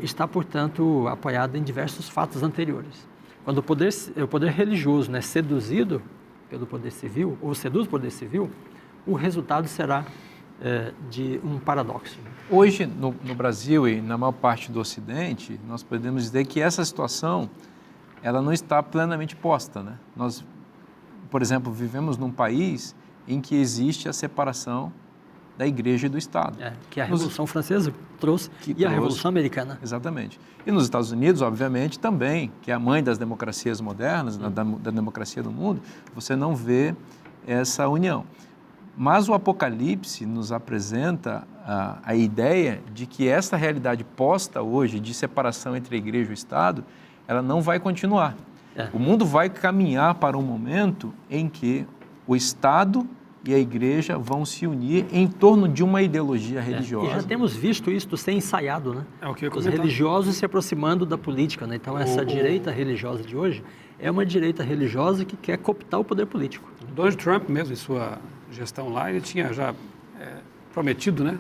está, portanto, apoiada em diversos fatos anteriores. Quando o poder religioso, né, seduzido pelo poder civil, ou seduz o poder civil, o resultado será de um paradoxo. Hoje, no Brasil e na maior parte do Ocidente, nós podemos dizer que essa situação ela não está plenamente posta, né? Nós, por exemplo, vivemos num país em que existe a separação da igreja e do Estado. Que a Revolução Francesa trouxe a Revolução Americana. Exatamente. E nos Estados Unidos, obviamente, também, que é a mãe das democracias modernas, da democracia do mundo, você não vê essa união. Mas o Apocalipse nos apresenta a ideia de que essa realidade posta hoje de separação entre a igreja e o Estado, ela não vai continuar. O mundo vai caminhar para um momento em que o Estado e a igreja vão se unir em torno de uma ideologia religiosa. E já temos visto isso ser ensaiado, né? Os religiosos se aproximando da política, né? Então essa direita religiosa de hoje é uma direita religiosa que quer cooptar o poder político. Donald Trump mesmo, em sua gestão lá, ele tinha já prometido, né,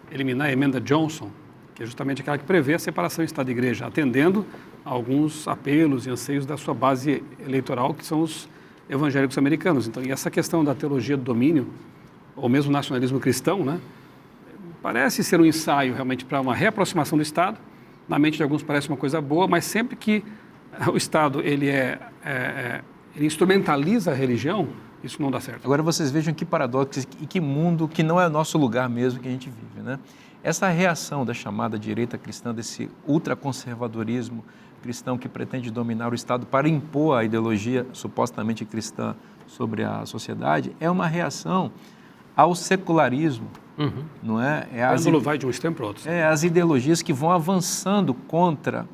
eliminar a emenda Johnson, que é justamente aquela que prevê a separação Estado e Igreja, atendendo a alguns apelos e anseios da sua base eleitoral, que são os evangélicos americanos. Então, e essa questão da teologia do domínio, ou mesmo nacionalismo cristão, né, parece ser um ensaio realmente para uma reaproximação do Estado. Na mente de alguns parece uma coisa boa, mas sempre que o Estado ele instrumentaliza a religião, isso não dá certo. Agora vocês vejam que paradoxo e que mundo que não é o nosso lugar mesmo que a gente vive, né? Essa reação da chamada direita cristã, desse ultraconservadorismo cristão que pretende dominar o Estado para impor a ideologia supostamente cristã sobre a sociedade, é uma reação ao secularismo, não é? O vai de um extremo para o outro. As ideologias que vão avançando contra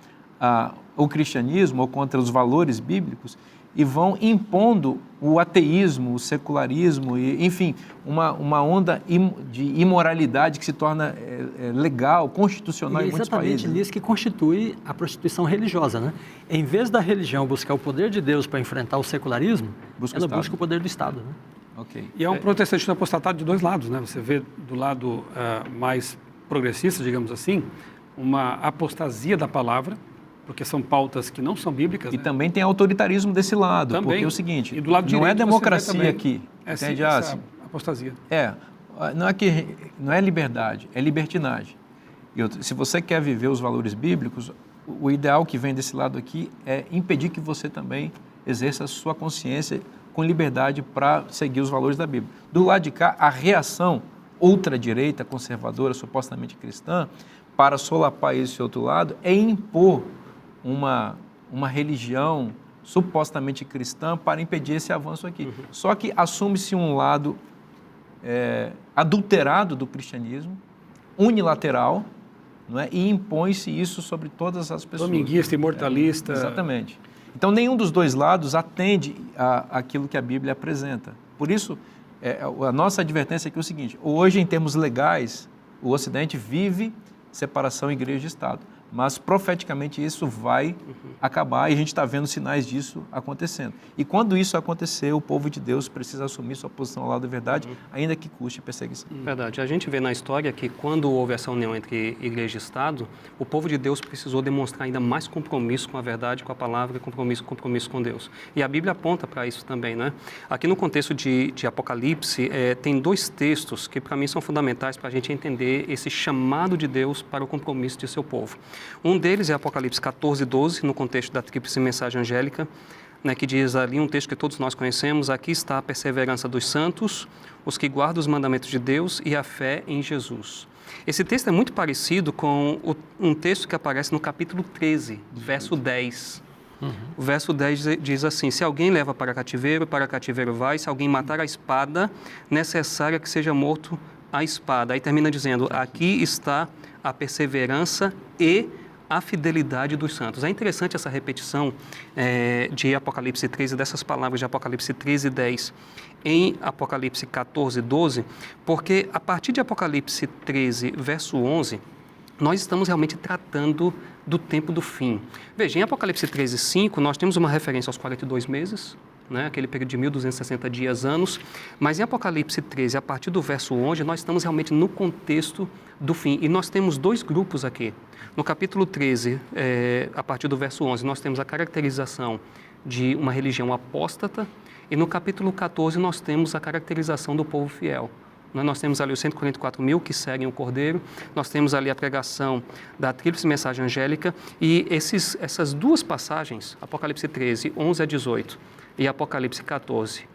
o cristianismo ou contra os valores bíblicos e vão impondo o ateísmo, o secularismo, e, enfim, uma onda de imoralidade que se torna legal, constitucional em muitos países. É exatamente nisso que constitui a prostituição religiosa, né? Em vez da religião buscar o poder de Deus para enfrentar o secularismo, ela busca o poder do Estado, né? Okay. E é um protestantismo apostatado de dois lados, né? Você vê do lado mais progressista, digamos assim, uma apostasia da palavra, porque são pautas que não são bíblicas. E né? também tem autoritarismo desse lado, também. Porque é o seguinte, e do lado não é direito, democracia aqui, entende? Essa apostasia. Não é liberdade, é libertinagem. E se você quer viver os valores bíblicos, o ideal que vem desse lado aqui é impedir que você também exerça a sua consciência com liberdade para seguir os valores da Bíblia. Do lado de cá, a reação ultradireita, conservadora, supostamente cristã, para solapar esse outro lado, é impor uma religião supostamente cristã para impedir esse avanço aqui. Só que assume-se um lado adulterado do cristianismo, unilateral, não é? E impõe-se isso sobre todas as pessoas. Dominguista, imortalista. Exatamente. Então, nenhum dos dois lados atende àquilo que a Bíblia apresenta. Por isso, a nossa advertência aqui é o seguinte: hoje, em termos legais, o Ocidente vive separação igreja e Estado. Mas profeticamente isso vai acabar e a gente está vendo sinais disso acontecendo. E quando isso acontecer, o povo de Deus precisa assumir sua posição ao lado da verdade, ainda que custe perseguição. Verdade. A gente vê na história que quando houve essa união entre igreja e Estado, o povo de Deus precisou demonstrar ainda mais compromisso com a verdade, com a palavra e compromisso com Deus. E a Bíblia aponta para isso também, né? Aqui no contexto de Apocalipse, tem 2 textos que para mim são fundamentais para a gente entender esse chamado de Deus para o compromisso de seu povo. Um deles é Apocalipse 14:12, no contexto da tríplice mensagem angélica, né, que diz ali um texto que todos nós conhecemos: aqui está a perseverança dos santos, os que guardam os mandamentos de Deus e a fé em Jesus. Esse texto é muito parecido com um texto que aparece no capítulo 13, verso 10. O verso 10 diz assim: se alguém leva para cativeiro vai, se alguém matar a espada, necessária que seja morto a espada. Aí termina dizendo: aqui está a perseverança e a fidelidade dos santos. É interessante essa repetição de Apocalipse 13, dessas palavras de Apocalipse 13:10 em Apocalipse 14:12, porque a partir de Apocalipse 13, verso 11, nós estamos realmente tratando do tempo do fim. Veja, em Apocalipse 13:5, nós temos uma referência aos 42 meses, né, aquele período de 1260 dias, anos, mas em Apocalipse 13, a partir do verso 11, nós estamos realmente no contexto do fim. E nós temos 2 grupos aqui. No capítulo 13, a partir do verso 11, nós temos a caracterização de uma religião apóstata, e no capítulo 14 nós temos a caracterização do povo fiel. Nós temos ali os 144 mil que seguem o Cordeiro, nós temos ali a pregação da tríplice mensagem angélica, e essas 2 passagens, Apocalipse 13, 11 a 18, e Apocalipse 14,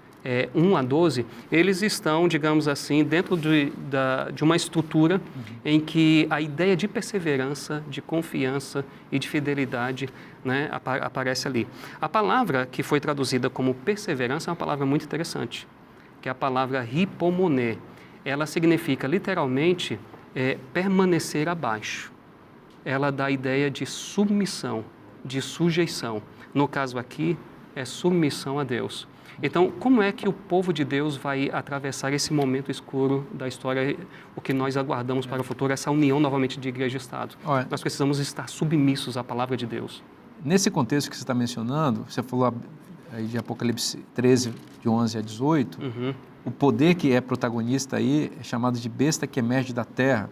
1 a 12, eles estão, digamos assim, dentro de uma estrutura em que a ideia de perseverança, de confiança e de fidelidade, né, aparece ali. A palavra que foi traduzida como perseverança é uma palavra muito interessante, que é a palavra hipomoné. Ela significa literalmente permanecer abaixo. Ela dá a ideia de submissão, de sujeição. No caso aqui, é submissão a Deus. Então, como é que o povo de Deus vai atravessar esse momento escuro da história, o que nós aguardamos para o futuro, essa união novamente de igreja e Estado? Olha, nós precisamos estar submissos à palavra de Deus. Nesse contexto que você está mencionando, você falou aí de Apocalipse 13, de 11 a 18, o poder que é protagonista aí é chamado de besta que emerge da terra,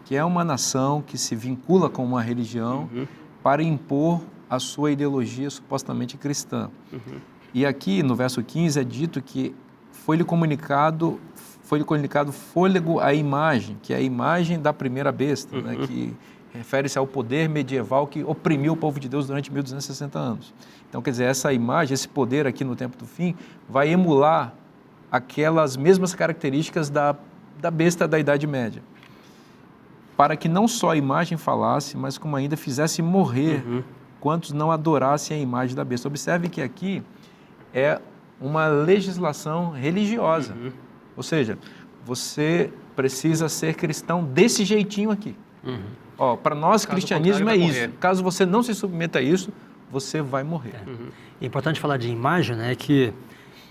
que é uma nação que se vincula com uma religião para impor a sua ideologia supostamente cristã. E aqui no verso 15 é dito que foi-lhe comunicado fôlego à imagem, que é a imagem da primeira besta, né, que refere-se ao poder medieval que oprimiu o povo de Deus durante 1260 anos. Então, quer dizer, essa imagem, esse poder aqui no tempo do fim, vai emular aquelas mesmas características da besta da Idade Média, para que não só a imagem falasse, mas como ainda fizesse morrer quantos não adorassem a imagem da besta. Observe que aqui é uma legislação religiosa, ou seja, você precisa ser cristão desse jeitinho aqui. Para nós, cristianismo é isso. Caso você não se submeta a isso, você vai morrer. É importante falar de imagem, né, que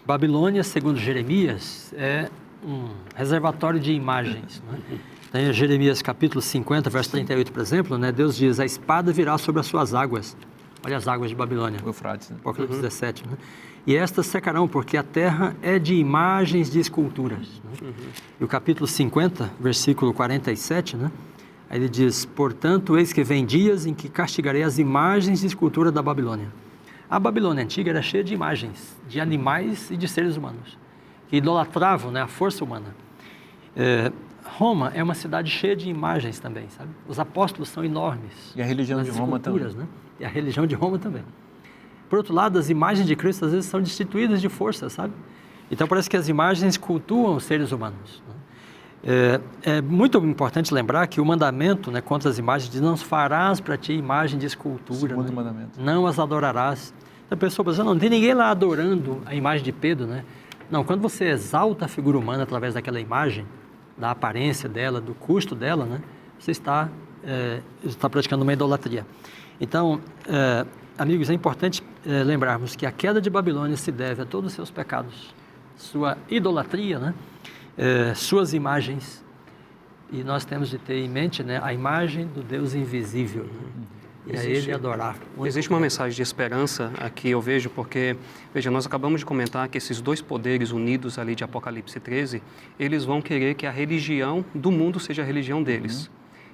Babilônia, segundo Jeremias, é um reservatório de imagens. Né? Então, em Jeremias capítulo 50, verso 38, por exemplo, né, Deus diz: a espada virá sobre as suas águas. Olha as águas de Babilônia. O Eufrates, né? Apocalipse 17. Né? E estas secarão, porque a terra é de imagens de esculturas. Né? E o capítulo 50, versículo 47, né? Aí ele diz: portanto, eis que vem dias em que castigarei as imagens de escultura da Babilônia. A Babilônia antiga era cheia de imagens, de animais e de seres humanos, que idolatravam, né, a força humana. Roma é uma cidade cheia de imagens também, sabe? Os apóstolos são enormes. E a religião de Roma também. Né? E a religião de Roma também. Por outro lado, as imagens de Cristo às vezes são destituídas de força, sabe? Então parece que as imagens cultuam os seres humanos. Né? É muito importante lembrar que o mandamento, né, contra as imagens diz: não farás para ti imagem de escultura, Segundo né? mandamento. Não as adorarás. A pessoa pensa: não tem ninguém lá adorando a imagem de Pedro, né? Não, quando você exalta a figura humana através daquela imagem, da aparência dela, do custo dela, né? Você está praticando uma idolatria. Então, amigos, é importante lembrarmos que a queda de Babilônia se deve a todos os seus pecados, sua idolatria, né? Suas imagens, E nós temos de ter em mente, né, a imagem do Deus invisível. E a Ele adorar. Existe uma mensagem de esperança aqui, eu vejo, porque, veja, nós acabamos de comentar que esses dois poderes unidos ali de Apocalipse 13, eles vão querer que a religião do mundo seja a religião deles.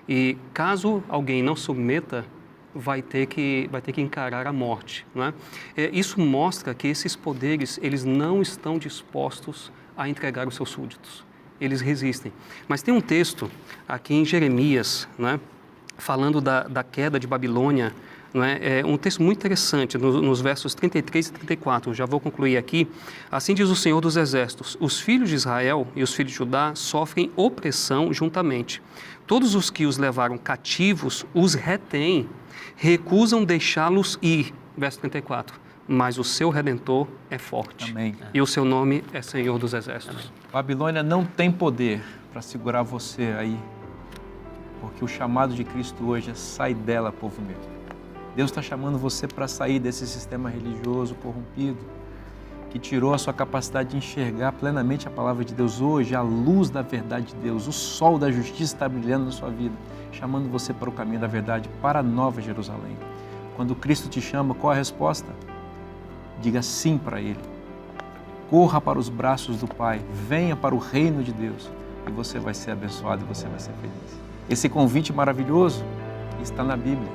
E caso alguém não submeta, vai ter que encarar a morte, não é? Isso mostra que esses poderes, eles não estão dispostos a entregar os seus súditos. Eles resistem. Mas tem um texto aqui em Jeremias, não é? Falando da queda de Babilônia, não é? É um texto muito interessante, nos versos 33 e 34, já vou concluir aqui. Assim diz o Senhor dos Exércitos: os filhos de Israel e os filhos de Judá sofrem opressão juntamente. Todos os que os levaram cativos os retêm, recusam deixá-los ir. Verso 34. Mas o seu Redentor é forte. Amém. E o seu nome é Senhor dos Exércitos. Babilônia não tem poder para segurar você aí, porque o chamado de Cristo hoje é: sai dela, povo meu. Deus está chamando você para sair desse sistema religioso corrompido, que tirou a sua capacidade de enxergar plenamente a palavra de Deus. Hoje, a luz da verdade de Deus, o sol da justiça está brilhando na sua vida, chamando você para o caminho da verdade, para a Nova Jerusalém. Quando Cristo te chama, qual a resposta? Diga sim para Ele. Corra para os braços do Pai, venha para o reino de Deus e você vai ser abençoado e você vai ser feliz. Esse convite maravilhoso está na Bíblia.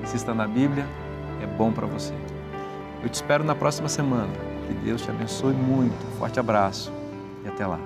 E se está na Bíblia, é bom para você. Eu te espero na próxima semana. Que Deus te abençoe muito. Forte abraço e até lá.